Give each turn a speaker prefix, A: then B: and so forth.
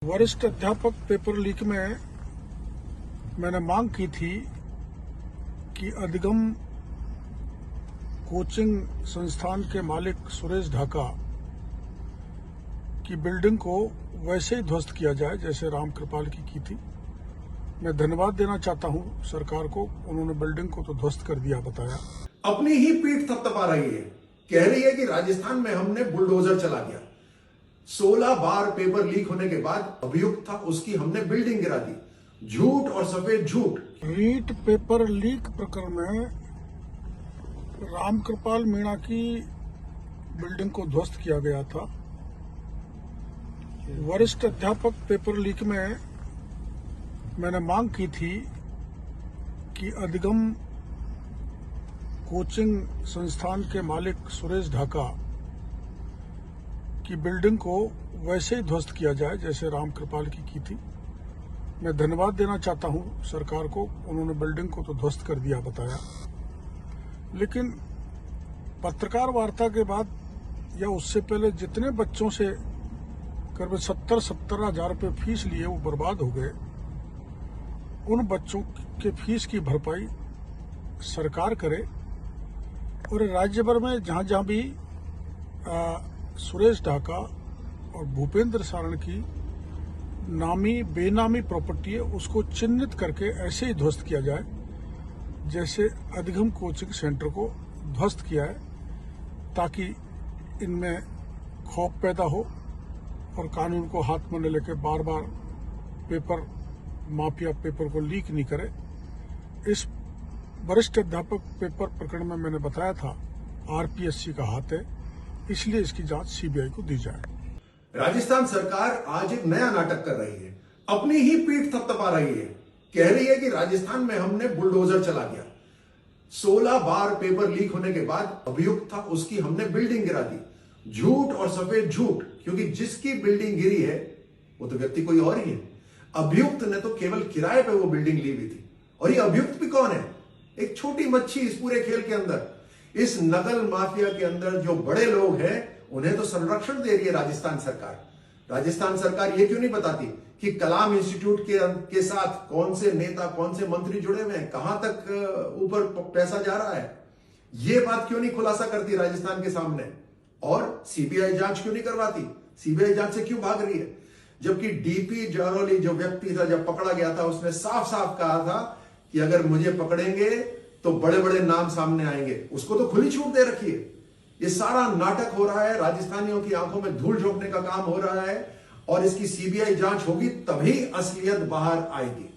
A: वरिष्ठ अध्यापक paper leak में मैंने मांग की थी कि अधिगम कोचिंग संस्थान के मालिक सुरेश ढाका की बिल्डिंग को वैसे ही ध्वस्त किया जाए जैसे राम कृपाल की थी। मैं धन्यवाद देना चाहता हूं सरकार को, उन्होंने बिल्डिंग को तो ध्वस्त कर दिया बताया।
B: अपनी ही पीठ थपथपा रही है, कह रही है कि राजस्थान में हमने बुलडोजर चला दिया। 16 बार पेपर लीक होने के बाद अभियुक्त था उसकी हमने बिल्डिंग गिरा दी। झूठ और सफेद झूठ।
A: रीट पेपर लीक प्रकरण में रामकृपाल मीणा की बिल्डिंग को ध्वस्त किया गया था। वरिष्ठ अध्यापक पेपर लीक में मैंने मांग की थी कि अधिगम कोचिंग संस्थान के मालिक सुरेश ढाका की बिल्डिंग को वैसे ही ध्वस्त किया जाए जैसे राम कृपाल की थी। मैं धन्यवाद देना चाहता हूं सरकार को, उन्होंने बिल्डिंग को तो ध्वस्त कर दिया बताया। लेकिन पत्रकार वार्ता के बाद या उससे पहले जितने बच्चों से करीब 70 हजार रुपये फीस लिए वो बर्बाद हो गए। उन बच्चों के फीस की भरपाई सरकार करे और राज्य भर में जहां जहां भी सुरेश ढाका और भूपेंद्र सारण की नामी बेनामी प्रॉपर्टी है उसको चिन्हित करके ऐसे ही ध्वस्त किया जाए जैसे अधिगम कोचिंग सेंटर को ध्वस्त किया है, ताकि इनमें खौफ पैदा हो और कानून को हाथ में लेकर बार बार पेपर माफिया पेपर को लीक नहीं करे। इस वरिष्ठ अध्यापक पेपर प्रकरण में मैंने बताया था आरपीएससी का हाथ है, इसलिए इसकी जांच सीबीआई को दी जाए।
B: राजस्थान सरकार आज एक नया नाटक कर रही है, अपनी ही पीठ थपथपा रही है, कह रही है कि राजस्थान में हमने बुलडोजर चला दिया। 16 बार पेपर लीक होने के बाद अभियुक्त था उसकी हमने बिल्डिंग गिरा दी। झूठ और सफेद झूठ, क्योंकि जिसकी बिल्डिंग गिरी है वो तो व्यक्ति कोई और ही है। अभियुक्त ने तो केवल किराए पे वो बिल्डिंग ली हुई थी। और ये अभियुक्त भी कौन है? एक छोटी मच्छी इस पूरे खेल के अंदर। इस नकल माफिया के अंदर जो बड़े लोग हैं उन्हें तो संरक्षण दे रही है राजस्थान सरकार। राजस्थान सरकार ये क्यों नहीं बताती कि कलाम इंस्टीट्यूट के साथ कौन से नेता कौन से मंत्री जुड़े हुए हैं, कहां तक ऊपर पैसा जा रहा है? ये बात क्यों नहीं खुलासा करती राजस्थान के सामने? और सीबीआई जांच क्यों नहीं करवाती? सीबीआई जांच से क्यों भाग रही है? जबकि डीपी जारौली जो व्यक्ति था जब पकड़ा गया था उसने साफ साफ कहा था कि अगर मुझे पकड़ेंगे तो बड़े बड़े नाम सामने आएंगे। उसको तो खुली छूट दे रखी है। ये सारा नाटक हो रहा है, राजस्थानियों की आंखों में धूल झोंकने का काम हो रहा है और इसकी सीबीआई जांच होगी तभी असलियत बाहर आएगी।